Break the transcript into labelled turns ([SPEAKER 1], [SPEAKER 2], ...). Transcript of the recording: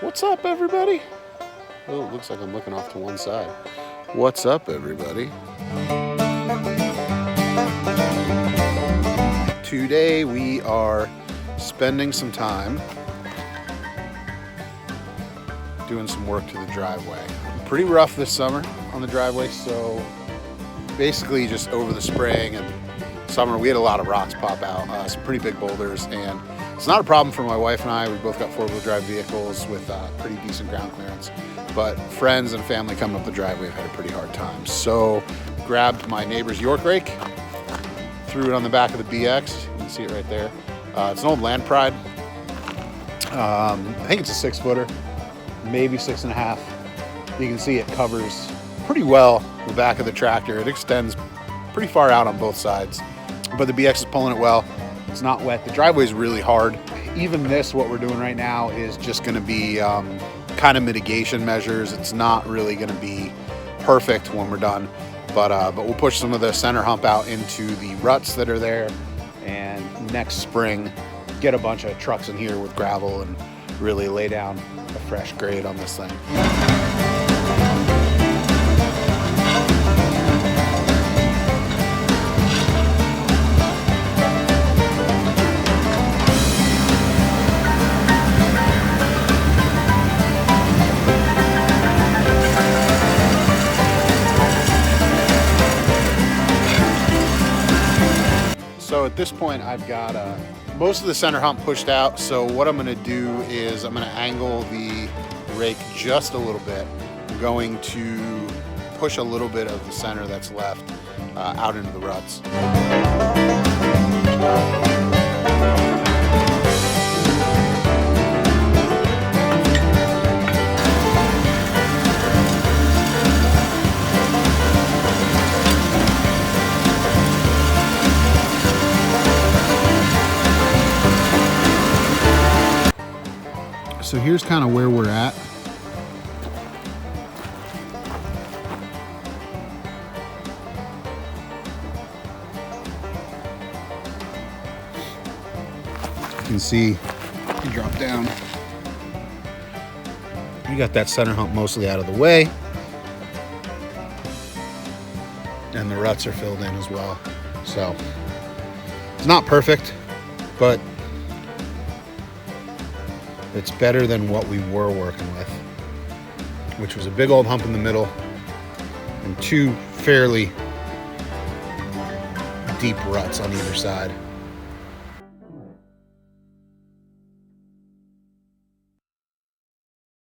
[SPEAKER 1] What's up, everybody? Oh, it looks like I'm looking off to one side. What's up, everybody? Today we are spending some time doing some work to the driveway. Pretty rough this summer on the driveway, so basically just over the spring and summer we had a lot of rocks pop out, some pretty big boulders, and it's not a problem for my wife and I. We both got four-wheel drive vehicles with pretty decent ground clearance, but friends and family coming up the driveway have had a pretty hard time. So grabbed my neighbor's York rake, threw it on the back of the BX. You can see it right there. It's an old Land Pride. I think it's a 6-footer, maybe 6.5. You can see it covers pretty well the back of the tractor. It extends pretty far out on both sides, but the BX is pulling it well. It's not wet. The driveway is really hard. Even this, what we're doing right now, is just going to be kind of mitigation measures. It's not really going to be perfect when we're done, but we'll push some of the center hump out into the ruts that are there, and next spring get a bunch of trucks in here with gravel and really lay down a fresh grade on this thing. So at this point, I've got most of the center hump pushed out. So what I'm going to do is I'm going to angle the rake just a little bit. I'm going to push a little bit of the center that's left out into the ruts. So here's kind of where we're at. You can see, you drop down. You got that center hump mostly out of the way. And the ruts are filled in as well. So it's not perfect, but it's better than what we were working with, which was a big old hump in the middle and two fairly deep ruts on either side.